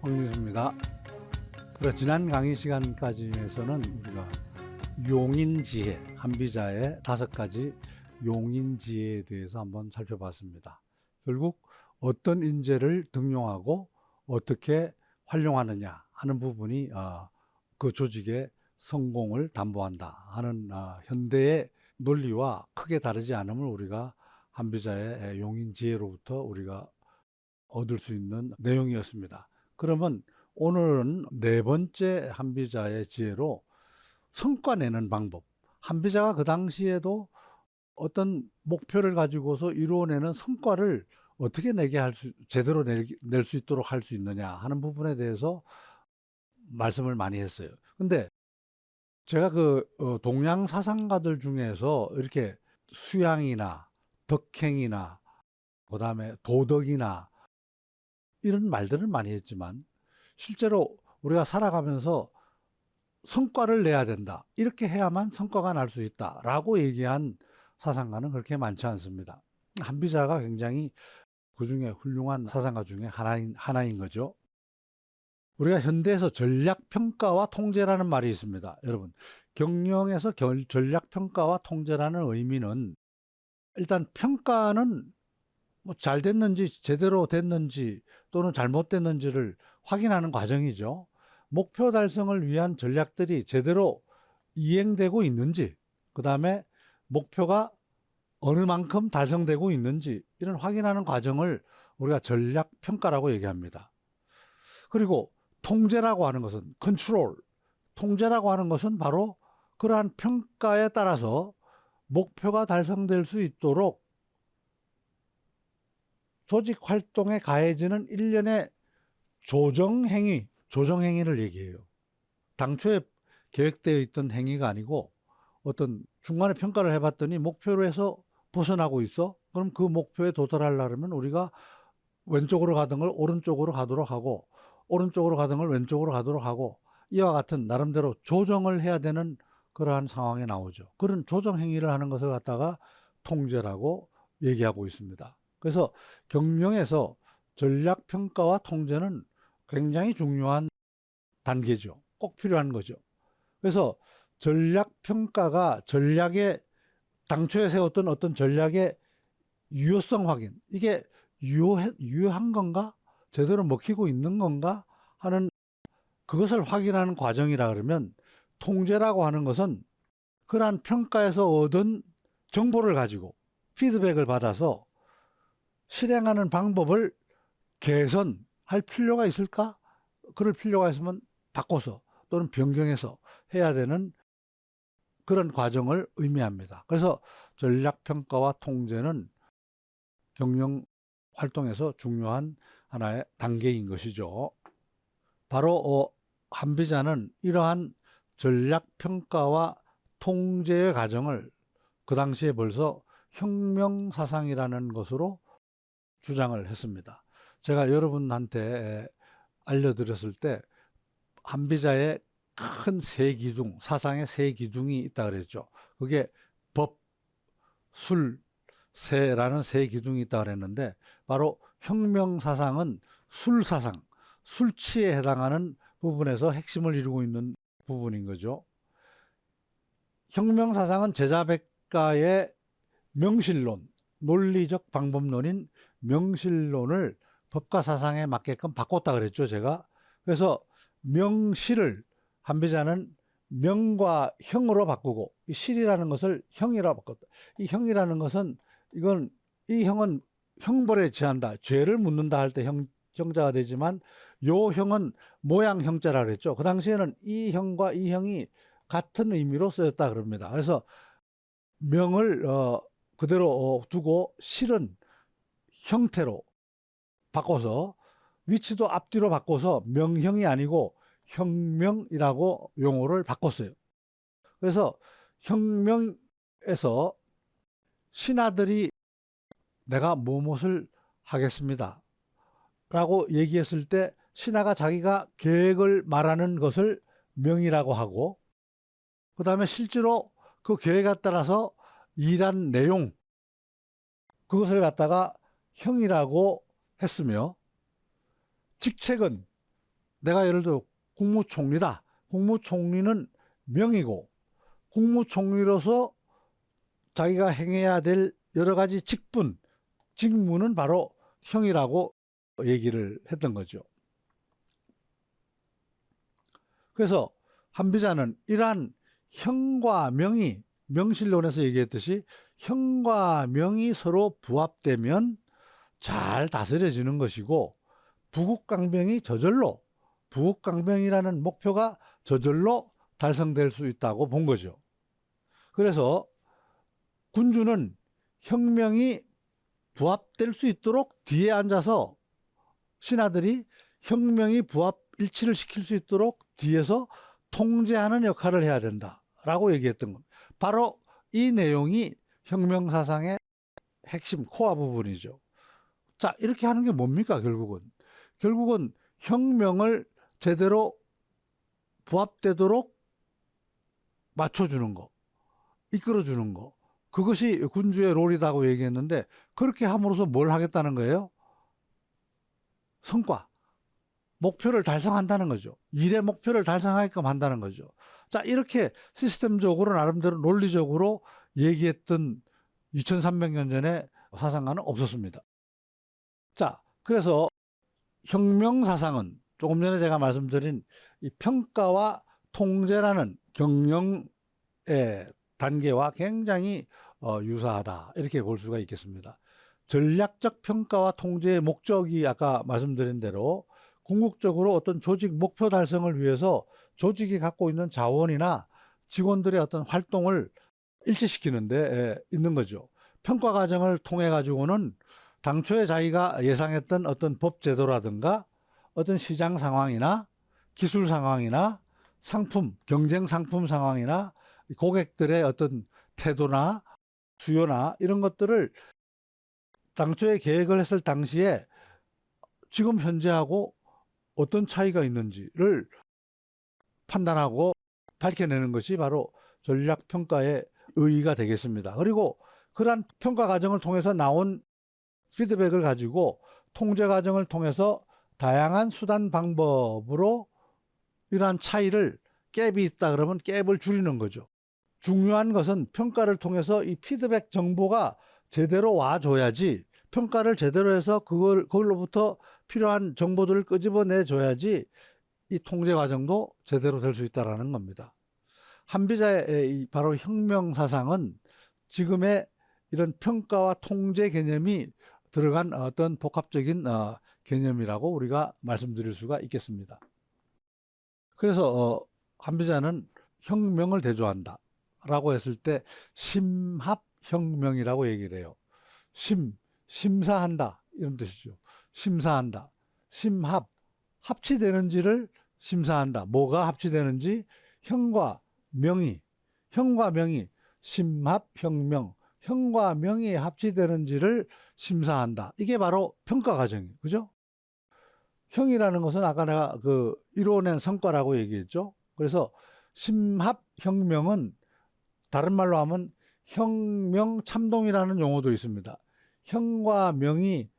황민수입니다. 그래, 지난 강의 시간까지에서는 우리가 용인지혜, 한비자의 5가지 용인지혜에 대해서 한번 살펴봤습니다. 결국 어떤 인재를 등용하고 어떻게 활용하느냐 하는 부분이 그 조직의 성공을 담보한다 하는 현대의 논리와 크게 다르지 않음을 우리가 한비자의 용인지혜로부터 우리가 얻을 수 있는 내용이었습니다. 그러면 오늘은 4번째 한비자의 지혜로 성과 내는 방법. 한비자가 그 당시에도 어떤 목표를 가지고서 이루어내는 성과를 어떻게 제대로 낼 수 있도록 할 수 있느냐 하는 부분에 대해서 말씀을 많이 했어요. 근데 제가 동양 사상가들 중에서 이렇게 수양이나 덕행이나 그다음에 도덕이나 이런 말들을 많이 했지만 실제로 우리가 살아가면서 성과를 내야 된다. 이렇게 해야만 성과가 날 수 있다라고 얘기한 사상가는 그렇게 많지 않습니다. 한비자가 굉장히 그중에 훌륭한 사상가 중에 하나인 거죠. 우리가 현대에서 전략평가와 통제라는 말이 있습니다. 여러분, 경영에서 전략평가와 통제라는 의미는 일단 평가는 뭐 잘 됐는지 제대로 됐는지 또는 잘못됐는지를 확인하는 과정이죠. 목표 달성을 위한 전략들이 제대로 이행되고 있는지, 그 다음에 목표가 어느 만큼 달성되고 있는지 이런 확인하는 과정을 우리가 전략평가라고 얘기합니다. 그리고 통제라고 하는 것은 컨트롤, 통제라고 하는 것은 바로 그러한 평가에 따라서 목표가 달성될 수 있도록 조직 활동에 가해지는 일련의 조정행위를 얘기해요. 당초에 계획되어 있던 행위가 아니고 어떤 중간에 평가를 해봤더니 목표로 해서 벗어나고 있어? 그럼 그 목표에 도달하려면 우리가 왼쪽으로 가던 걸 오른쪽으로 가도록 하고 오른쪽으로 가던 걸 왼쪽으로 가도록 하고 이와 같은 나름대로 조정을 해야 되는 그러한 상황에 나오죠. 그런 조정 행위를 하는 것을 갖다가 통제라고 얘기하고 있습니다. 그래서 경영에서 전략평가와 통제는 굉장히 중요한 단계죠. 꼭 필요한 거죠. 그래서 전략평가가 당초에 세웠던 어떤 전략의 유효성 확인, 이게 유효한 건가? 제대로 먹히고 있는 건가? 하는 그것을 확인하는 과정이라 그러면, 통제라고 하는 것은 그러한 평가에서 얻은 정보를 가지고 피드백을 받아서 실행하는 방법을 개선할 필요가 있을까? 그럴 필요가 있으면 바꿔서 또는 변경해서 해야 되는 그런 과정을 의미합니다. 그래서 전략평가와 통제는 경영 활동에서 중요한 하나의 단계인 것이죠. 바로 한비자는 이러한 전략평가와 통제의 과정을 그 당시에 벌써 혁명사상이라는 것으로 주장을 했습니다. 제가 여러분한테 알려드렸을 때 한비자의 큰 사상의 세 기둥이 있다 그랬죠. 그게 법, 술, 세라는 세 기둥이 있다 그랬는데, 바로 혁명사상은 술사상, 술치에 해당하는 부분에서 핵심을 이루고 있는 부분인 거죠. 혁명사상은 제자백가의 명실론, 논리적 방법론인 명실론을 법과 사상에 맞게끔 바꿨다 그랬죠, 제가. 그래서 명실을 한비자는 명과 형으로 바꾸고, 이 실이라는 것을 형이라고 바꿨다. 이 형이라는 것은 이 형은 형벌에 취한다, 죄를 묻는다 할 때 형자가 되지만, 요 형은 모양 형자라 그랬죠. 그 당시에는 이 형과 이 형이 같은 의미로 쓰였다 그럽니다. 그래서 명을 그대로 두고 실은 형태로 바꿔서 위치도 앞뒤로 바꿔서 명형이 아니고 혁명이라고 용어를 바꿨어요. 그래서 혁명에서 신하들이 내가 무엇을 하겠습니다 라고 얘기했을 때 신하가 자기가 계획을 말하는 것을 명이라고 하고, 그 다음에 실제로 그 계획에 따라서 일한 내용, 그것을 갖다가 형이라고 했으며, 직책은 내가 예를 들어 국무총리다. 국무총리는 명이고 국무총리로서 자기가 행해야 될 여러 가지 직무는 바로 형이라고 얘기를 했던 거죠. 그래서 한비자는 이러한 형과 명이, 명실론에서 얘기했듯이 형과 명이 서로 부합되면 잘 다스려지는 것이고, 부국강병이라는 목표가 저절로 달성될 수 있다고 본 거죠. 그래서 군주는 혁명이 부합될 수 있도록 뒤에 앉아서, 신하들이 혁명이 일치를 시킬 수 있도록 뒤에서 통제하는 역할을 해야 된다라고 얘기했던 겁니다. 바로 이 내용이 혁명사상의 핵심 코어 부분이죠. 자, 이렇게 하는 게 뭡니까? 결국은 혁명을 제대로 부합되도록 맞춰주는 거, 이끌어주는 거, 그것이 군주의 롤이라고 얘기했는데, 그렇게 함으로써 뭘 하겠다는 거예요? 성과, 목표를 달성한다는 거죠. 일의 목표를 달성하게끔 한다는 거죠. 자, 이렇게 시스템적으로 나름대로 논리적으로 얘기했던 2300년 전의 사상가는 없었습니다. 자, 그래서 혁명사상은 조금 전에 제가 말씀드린 이 평가와 통제라는 경영의 단계와 굉장히 유사하다, 이렇게 볼 수가 있겠습니다. 전략적 평가와 통제의 목적이 아까 말씀드린 대로 궁극적으로 어떤 조직 목표 달성을 위해서 조직이 갖고 있는 자원이나 직원들의 어떤 활동을 일치시키는 데 있는 거죠. 평가 과정을 통해 가지고는 당초에 자기가 예상했던 어떤 법 제도라든가 어떤 시장 상황이나 기술 상황이나 경쟁 상품 상황이나 고객들의 어떤 태도나 수요나 이런 것들을 당초에 계획을 했을 당시에 지금 현재하고 어떤 차이가 있는지를 판단하고 밝혀내는 것이 바로 전략평가의 의의가 되겠습니다. 그리고 그러한 평가 과정을 통해서 나온 피드백을 가지고 통제 과정을 통해서 다양한 수단 방법으로 이러한 차이를, 갭이 있다 그러면 갭을 줄이는 거죠. 중요한 것은 평가를 통해서 이 피드백 정보가 제대로 와줘야지, 평가를 제대로 해서 그걸로부터 필요한 정보들을 끄집어내줘야지 이 통제 과정도 제대로 될 수 있다는 겁니다. 한비자의 바로 혁명사상은 지금의 이런 평가와 통제 개념이 들어간 어떤 복합적인 개념이라고 우리가 말씀드릴 수가 있겠습니다. 그래서 한비자는 혁명을 대조한다 라고 했을 때 심합혁명이라고 얘기를 해요. 심사한다, 이런 뜻이죠. 심사한다. 합치되는지를 심사한다. 뭐가 합치되는지, 형과 명이, 심합혁명, 형과 명이 합치되는지를 심사한다. 이게 바로 평가 과정이에요. 그죠? 형이라는 것은 아까 내가 이뤄낸 성과라고 얘기했죠. 그래서 심합혁명은 다른 말로 하면 혁명참동이라는 용어도 있습니다. 형과 명이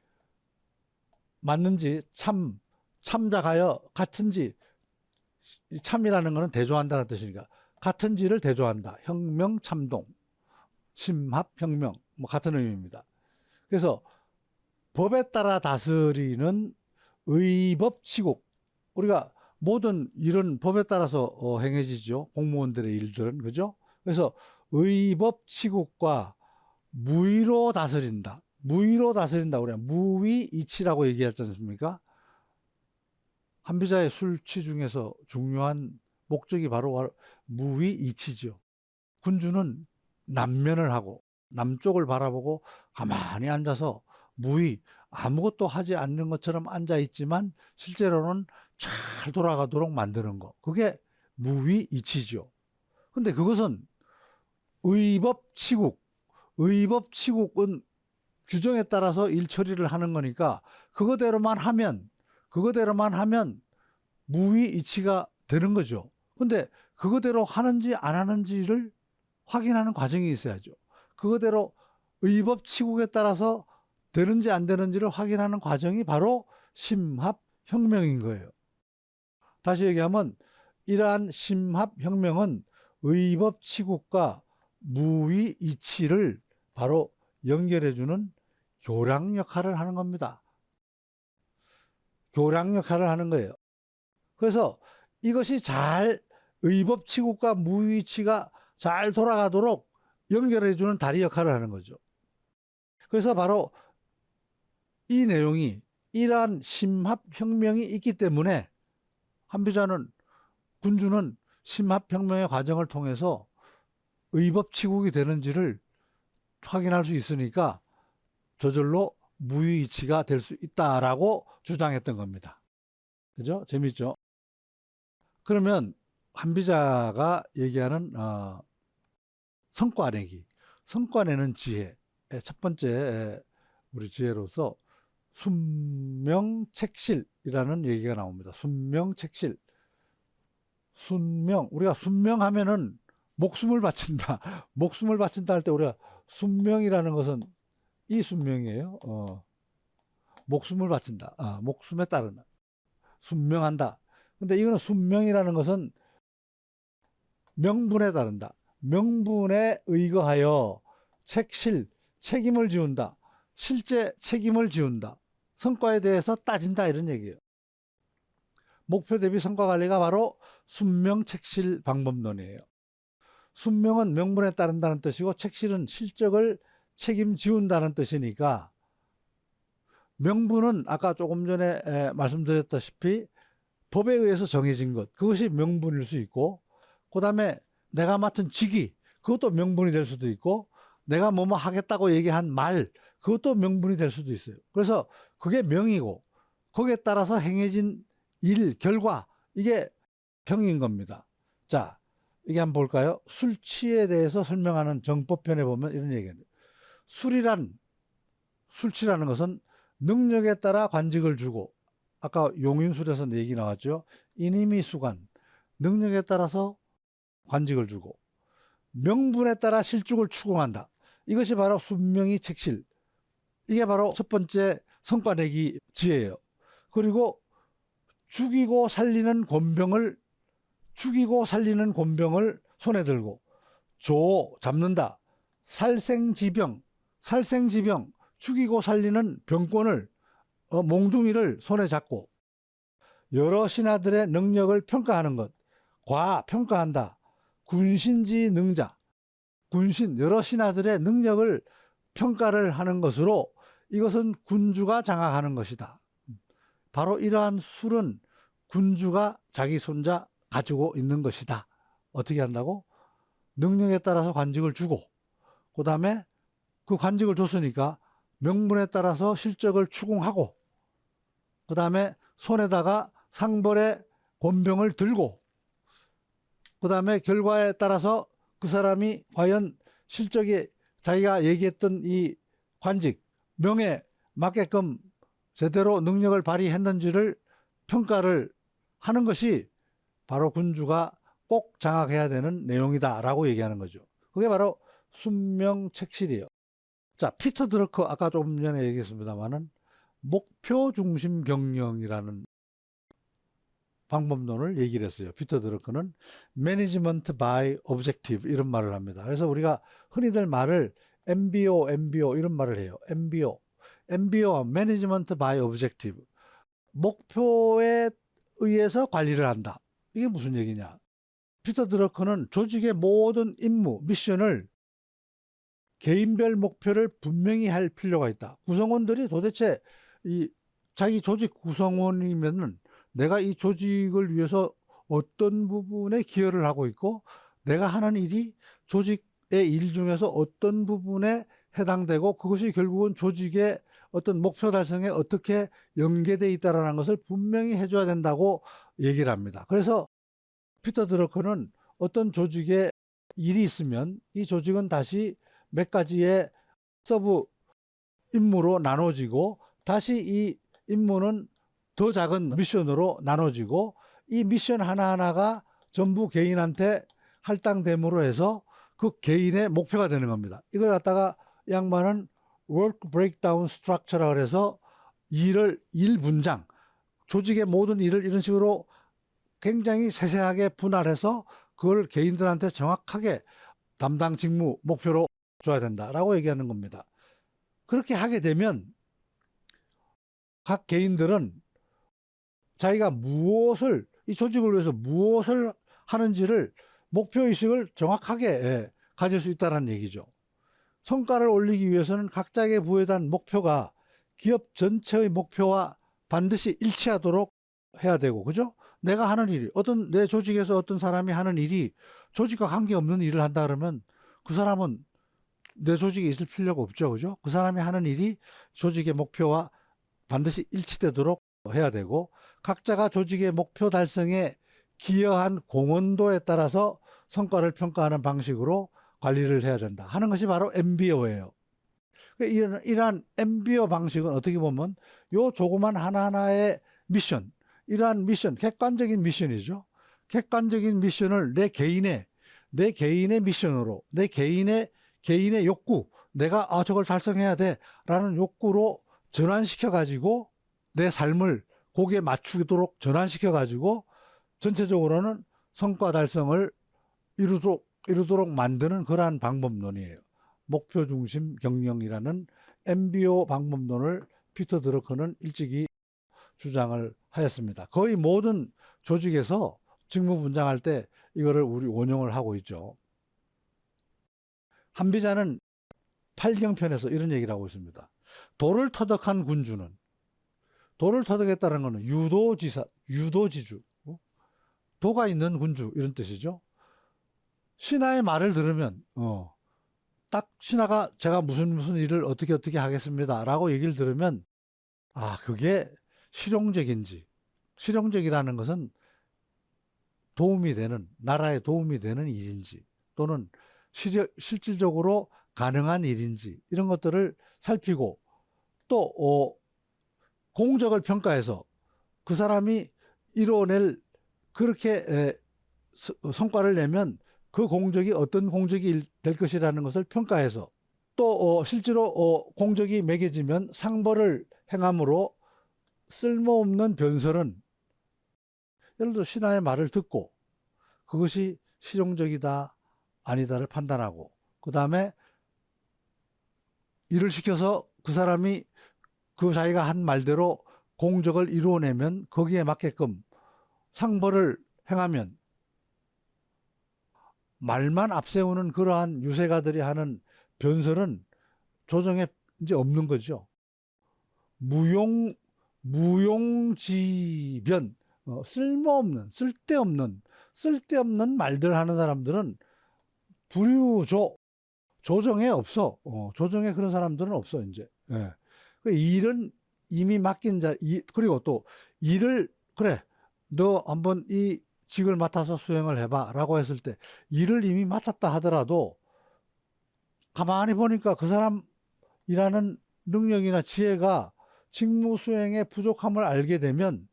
맞는지, 참작하여 같은지, 참이라는 것은 대조한다는 뜻이니까 같은지를 대조한다. 혁명참동, 심합혁명, 같은 의미입니다. 그래서 법에 따라 다스리는 의법치국, 우리가 모든 일은 법에 따라서 행해지죠. 공무원들의 일들은, 그죠? 그래서 의법치국과 무위로 다스린다. 우리가 무위이치라고 얘기하지 않습니까? 한비자의 술취 중에서 중요한 목적이 바로 무위이치죠. 군주는 남면을 하고 남쪽을 바라보고 가만히 앉아서 아무것도 하지 않는 것처럼 앉아 있지만 실제로는 잘 돌아가도록 만드는 거, 그게 무위이치죠. 근데 그것은 의법치국은 규정에 따라서 일 처리를 하는 거니까 그거대로만 하면 무위이치가 되는 거죠. 근데 그거대로 하는지 안 하는지를 확인하는 과정이 있어야죠. 그거대로 의법치국에 따라서 되는지 안 되는지를 확인하는 과정이 바로 심합혁명인 거예요. 다시 얘기하면 이러한 심합혁명은 의법치국과 무위 이치를 바로 연결해주는 교량 역할을 하는 겁니다. 교량 역할을 하는 거예요. 그래서 이것이 잘 의법치국과 무위 이치가 잘 돌아가도록 연결해주는 다리 역할을 하는 거죠. 그래서 바로 이 내용이 이러한 심합혁명이 있기 때문에 한비자는 군주는 심합혁명의 과정을 통해서 의법치국이 되는지를 확인할 수 있으니까 저절로 무위이치가 될 수 있다라고 주장했던 겁니다. 그죠? 재밌죠? 그러면 한비자가 얘기하는 성과내기, 성과내는 지혜의 첫 번째 우리 지혜로서 순명책실이라는 얘기가 나옵니다. 순명책실. 순명, 우리가 순명하면은 목숨을 바친다. 목숨을 바친다 할 때 우리가 순명이라는 것은 이 순명이에요. 목숨을 바친다. 목숨에 따른다. 순명한다. 근데 이거는 순명이라는 것은 명분에 따른다. 명분에 의거하여 책임을 지운다. 실제 책임을 지운다. 성과에 대해서 따진다 이런 얘기예요. 목표 대비 성과 관리가 바로 순명책실 방법론이에요. 순명은 명분에 따른다는 뜻이고 책실은 실적을 책임지운다는 뜻이니까 명분은 아까 조금 전에 말씀드렸다시피 법에 의해서 정해진 것, 그것이 명분일 수 있고, 그 다음에 내가 맡은 직위, 그것도 명분이 될 수도 있고, 내가 뭐뭐 하겠다고 얘기한 말, 그것도 명분이 될 수도 있어요. 그래서 그게 명이고 거기에 따라서 행해진 일, 결과, 이게 평인 겁니다. 자, 이게 한번 볼까요? 술취에 대해서 설명하는 정법편에 보면 이런 얘기입니다. 술취라는 것은 능력에 따라 관직을 주고, 아까 용인술에서 얘기 나왔죠. 인임이수관, 능력에 따라서 관직을 주고 명분에 따라 실직을 추궁한다. 이것이 바로 순명이 책실. 이게 바로 첫 번째 성과내기 지혜예요. 그리고 죽이고 살리는 곤병을 손에 들고 잡는다. 살생지병, 죽이고 살리는 병권을 몽둥이를 손에 잡고 여러 신하들의 능력을 평가하는 것, 과평가한다. 군신지능자, 여러 신하들의 능력을 평가를 하는 것으로 이것은 군주가 장악하는 것이다. 바로 이러한 술은 군주가 자기 손자 가지고 있는 것이다. 어떻게 한다고? 능력에 따라서 관직을 주고, 그 다음에 그 관직을 줬으니까 명분에 따라서 실적을 추궁하고, 그 다음에 손에다가 상벌의 곤병을 들고, 그 다음에 결과에 따라서 그 사람이 과연 실적이 자기가 얘기했던 이 관직, 명에 맞게끔 제대로 능력을 발휘했는지를 평가를 하는 것이 바로 군주가 꼭 장악해야 되는 내용이다라고 얘기하는 거죠. 그게 바로 순명책실이에요. 자, 피터 드러커, 아까 조금 전에 얘기했습니다만은 목표 중심 경영이라는 방법론을 얘기를 했어요. 피터 드러커는 Management by Objective 이런 말을 합니다. 그래서 우리가 흔히들 말을 MBO 이런 말을 해요. MBO, Management by Objective. 목표에 의해서 관리를 한다. 이게 무슨 얘기냐? 피터 드러커는 조직의 모든 임무, 미션을 개인별 목표를 분명히 할 필요가 있다. 구성원들이 도대체 자기 조직 구성원이면은 내가 이 조직을 위해서 어떤 부분에 기여를 하고 있고, 내가 하는 일이 조직의 일 중에서 어떤 부분에 해당되고, 그것이 결국은 조직의 어떤 목표 달성에 어떻게 연계되어 있다는 것을 분명히 해줘야 된다고 얘기를 합니다. 그래서 피터 드러커는 어떤 조직에 일이 있으면 이 조직은 다시 몇 가지의 서브 임무로 나눠지고, 다시 이 임무는 더 작은 미션으로 나눠지고, 이 미션 하나하나가 전부 개인한테 할당됨으로 해서 그 개인의 목표가 되는 겁니다. 이걸 갖다가 양반은 work breakdown structure라고 해서 일 분장, 조직의 모든 일을 이런 식으로 굉장히 세세하게 분할해서 그걸 개인들한테 정확하게 담당 직무 목표로 줘야 된다라고 얘기하는 겁니다. 그렇게 하게 되면 각 개인들은 자기가 무엇을 이 조직을 위해서 무엇을 하는지를 목표의식을 정확하게 가질 수 있다는 얘기죠. 성과를 올리기 위해서는 각자에게 부여된 목표가 기업 전체의 목표와 반드시 일치하도록 해야 되고, 그죠? 내가 하는 일이, 내 조직에서 어떤 사람이 하는 일이 조직과 관계없는 일을 한다 그러면 그 사람은 내 조직에 있을 필요가 없죠. 그죠? 그 사람이 하는 일이 조직의 목표와 반드시 일치되도록 해야 되고, 각자가 조직의 목표 달성에 기여한 공헌도에 따라서 성과를 평가하는 방식으로 관리를 해야 된다 하는 것이 바로 MBO예요. 이러한 MBO 방식은 어떻게 보면 요 조그만 하나하나의 미션, 이러한 미션, 객관적인 미션이죠. 객관적인 미션을 내 개인의 미션으로, 내 개인의 욕구, 내가 저걸 달성해야 돼라는 욕구로 전환시켜 가지고 내 삶을 거기에 맞추도록 전환시켜 가지고 전체적으로는 성과 달성을 이루도록 만드는 그러한 방법론이에요. 목표 중심 경영이라는 MBO 방법론을 피터 드러커는 일찍이 주장을 하였습니다. 거의 모든 조직에서 직무 분장할 때 이거를 우리 원용을 하고 있죠. 한비자는 8경편에서 이런 얘기를 하고 있습니다. 돌을 터득한 군주는, 돌을 터득했다는 것은 유도지주, 도가 있는 군주 이런 뜻이죠. 신하의 말을 들으면 딱 신하가 제가 무슨 일을 어떻게 하겠습니다 라고 얘기를 들으면 그게 실용적이라는 것은 도움이 되는, 나라에 도움이 되는 일인지 또는 실질적으로 가능한 일인지 이런 것들을 살피고 또 공적을 평가해서 그 사람이 이뤄낼 그렇게 성과를 내면 그 공적이 어떤 공적이 될 것이라는 것을 평가해서 또 실제로 공적이 매겨지면 상벌을 행함으로 쓸모없는 변설은, 예를 들어 신하의 말을 듣고 그것이 실용적이다 아니다를 판단하고 그 다음에 일을 시켜서 그 사람이 자기가 한 말대로 공적을 이루어내면 거기에 맞게끔 상벌을 행하면 말만 앞세우는 그러한 유세가들이 하는 변설은 조정에 이제 없는 거죠. 무용지변, 쓸모없는, 쓸데없는 말들 하는 사람들은 조정에 없어. 조정에 그런 사람들은 없어, 이제. 예. 일은 이미 맡긴 그리고 또 그래, 너 한번 이 직을 맡아서 수행을 해봐 라고 했을 때 일을 이미 맡았다 하더라도 가만히 보니까 그 사람 일하는 능력이나 지혜가 직무 수행의 부족함을 알게 되면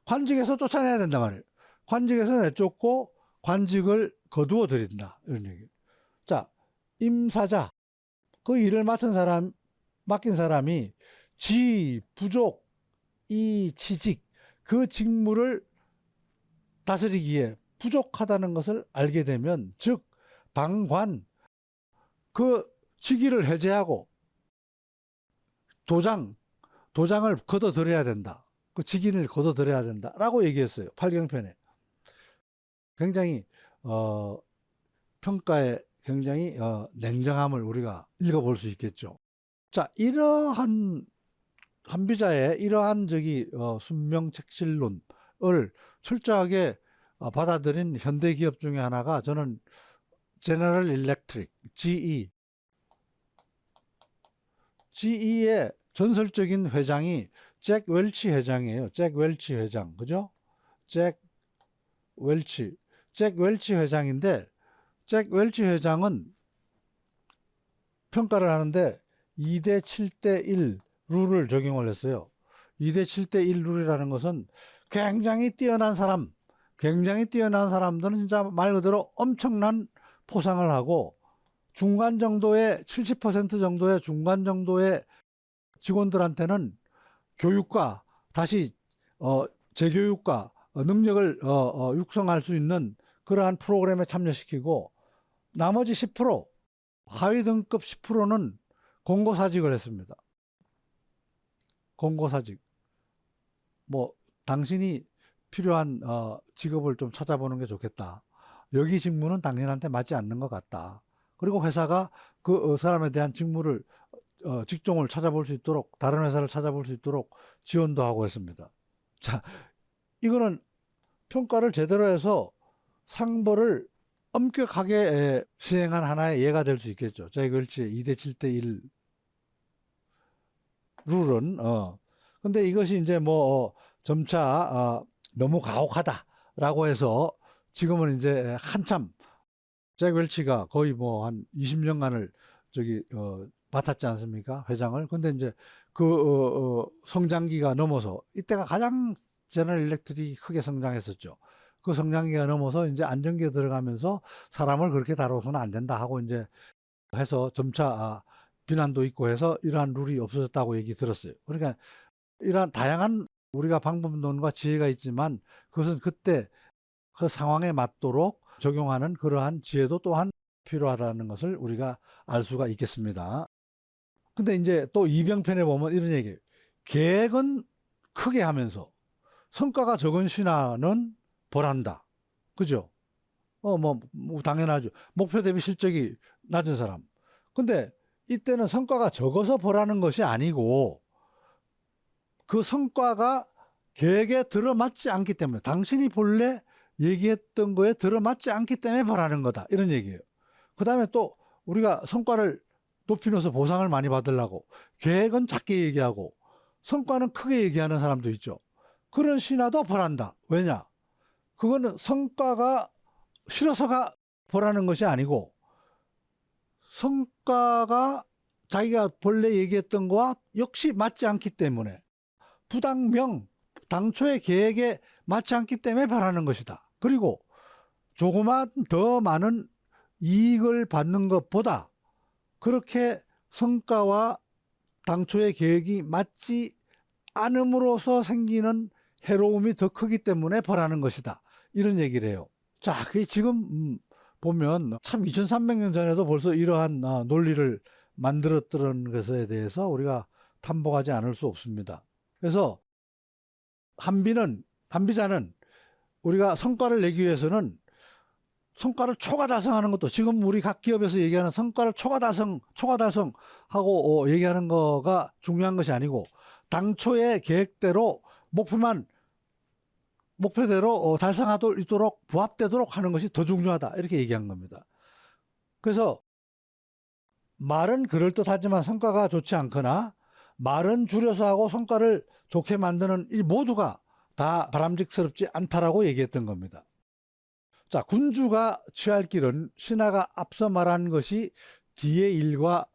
관직에서 쫓아내야 된단 말이에요. 관직에서 내쫓고 관직을 거두어 드린다 이런 얘기. 자, 임사자, 그 일을 맡긴 사람이 부족, 취직, 그 직무를 다스리기에 부족하다는 것을 알게 되면, 즉 방관, 그 직위를 해제하고 도장을 걷어들여야 된다. 그 직인을 걷어들여야 된다라고 얘기했어요. 8경편에. 굉장히 평가에 굉장히 냉정함을 우리가 읽어볼 수 있겠죠. 자, 이러한 한비자의 이러한 순명책실론을 철저하게 받아들인 현대 기업 중에 하나가 저는 제너럴 일렉트릭, GE의 전설적인 회장이 잭 웰치 회장이에요. 잭 웰치 회장, 그죠? 잭 웰치 회장인데, 잭 웰치 회장은 평가를 하는데 2대 7대 1 룰을 적용을 했어요. 2대 7대 1 룰이라는 것은 굉장히 뛰어난 사람들은 진짜 말 그대로 엄청난 포상을 하고, 중간 정도의 70% 정도의 중간 정도의 직원들한테는 교육과 다시 재교육과 능력을 육성할 수 있는 그러한 프로그램에 참여시키고 나머지 10% 하위 등급 10%는 공고사직을 했습니다. 공고사직. 뭐 당신이 필요한 직업을 좀 찾아보는 게 좋겠다. 여기 직무는 당신한테 맞지 않는 것 같다. 그리고 회사가 그 사람에 대한 직종을 찾아볼 수 있도록 다른 회사를 찾아볼 수 있도록 지원도 하고 했습니다. 자, 이거는 평가를 제대로 해서 상벌을 엄격하게 시행한 하나의 예가 될 수 있겠죠. 자격일치 2대 7대 1 룰은 근데 이것이 이제 뭐 점차 너무 가혹하다라고 해서 지금은 이제 한참 잭 웰치가 거의 뭐 한 20년간을 맡았지 않습니까? 회장을. 근데 이제 그 성장기가 넘어서 이때가 가장 제너럴 일렉트릭이 크게 성장했었죠. 그 성장기가 넘어서 이제 안정기에 들어가면서 사람을 그렇게 다뤄서는 안 된다 하고 이제 해서 점차 비난도 있고 해서 이러한 룰이 없어졌다고 얘기 들었어요. 그러니까 이러한 다양한 우리가 방법론과 지혜가 있지만 그것은 그때 그 상황에 맞도록 적용하는 그러한 지혜도 또한 필요하다는 것을 우리가 알 수가 있겠습니다. 근데 이제 또 이병편에 보면 이런 얘기예요. 계획은 크게 하면서 성과가 적은 신하는 벌한다. 그죠? 뭐 당연하죠. 목표 대비 실적이 낮은 사람. 근데 이때는 성과가 적어서 벌하는 것이 아니고 그 성과가 계획에 들어맞지 않기 때문에 당신이 본래 얘기했던 거에 들어맞지 않기 때문에 벌하는 거다. 이런 얘기예요. 그 다음에 또 우리가 성과를 높이 넣어서 보상을 많이 받으려고 계획은 작게 얘기하고 성과는 크게 얘기하는 사람도 있죠. 그런 신하도 벌한다. 왜냐? 그거는 성과가 싫어서가 벌하는 것이 아니고 성과가 자기가 본래 얘기했던 거와 역시 맞지 않기 때문에 부당명, 당초의 계획에 맞지 않기 때문에 벌하는 것이다. 그리고 조그만 더 많은 이익을 받는 것보다 그렇게 성과와 당초의 계획이 맞지 않음으로써 생기는 해로움이 더 크기 때문에 벌하는 것이다. 이런 얘기를 해요. 자, 그게 지금 보면 참 2300년 전에도 벌써 이러한 논리를 만들었던 것에 대해서 우리가 탐복하지 않을 수 없습니다. 그래서 한비자는 우리가 성과를 내기 위해서는 성과를 초과 달성하는 것도 지금 우리 각 기업에서 얘기하는 성과를 초과 달성하고 얘기하는 거가 중요한 것이 아니고 당초의 계획대로 목표대로 달성하도록 부합되도록 하는 것이 더 중요하다. 이렇게 얘기한 겁니다. 그래서 말은 그럴듯하지만 성과가 좋지 않거나 말은 줄여서 하고 성과를 좋게 만드는 이 모두가 다 바람직스럽지 않다라고 얘기했던 겁니다. 자, 군주가 취할 길은 신하가 앞서 말한 것이 뒤의 일과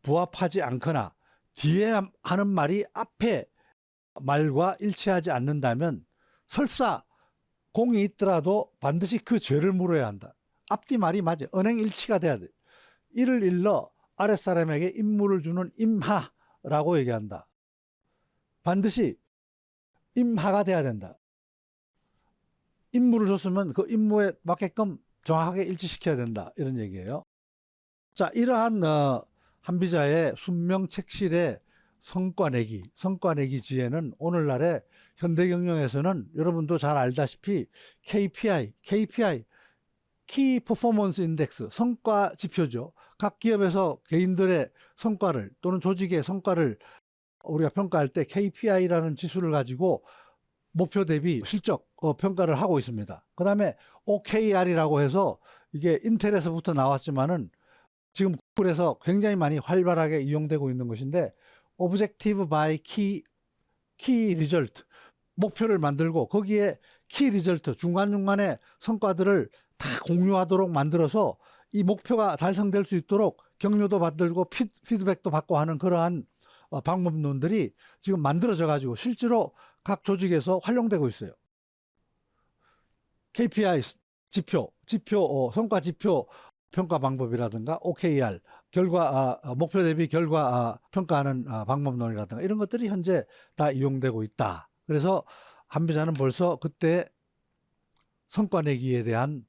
부합하지 않거나 뒤에 하는 말이 앞에 말과 일치하지 않는다면 설사 공이 있더라도 반드시 그 죄를 물어야 한다. 앞뒤 말이 맞아. 언행일치가 돼야 돼. 이를 일러 아랫사람에게 임무를 주는 임하라고 얘기한다. 반드시 임하가 돼야 된다. 임무를 줬으면 그 임무에 맞게끔 정확하게 일치시켜야 된다. 이런 얘기예요. 자, 이러한 한비자의 순명책실의 성과 내기 지혜는 오늘날의 현대경영에서는 여러분도 잘 알다시피 KPI, Key Performance Index, 성과 지표죠. 각 기업에서 개인들의 성과를 또는 조직의 성과를 우리가 평가할 때 KPI라는 지수를 가지고 목표 대비 실적 평가를 하고 있습니다. 그 다음에 OKR이라고 해서 이게 인텔에서부터 나왔지만은 지금 구글에서 굉장히 많이 활발하게 이용되고 있는 것인데 Objective by Key Result, 목표를 만들고 거기에 Key Result, 중간중간에 성과들을 다 공유하도록 만들어서 이 목표가 달성될 수 있도록 격려도 받들고 피드백도 받고 하는 그러한 방법론들이 지금 만들어져 가지고 실제로 각 조직에서 활용되고 있어요. KPI 성과 지표 평가 방법이라든가 OKR 목표 대비 결과 평가하는 방법론이라든가 이런 것들이 현재 다 이용되고 있다. 그래서 한비자는 벌써 그때 성과 내기에 대한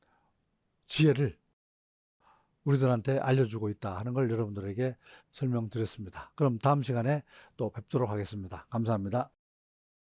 지혜를 우리들한테 알려주고 있다 하는 걸 여러분들에게 설명드렸습니다. 그럼 다음 시간에 또 뵙도록 하겠습니다. 감사합니다.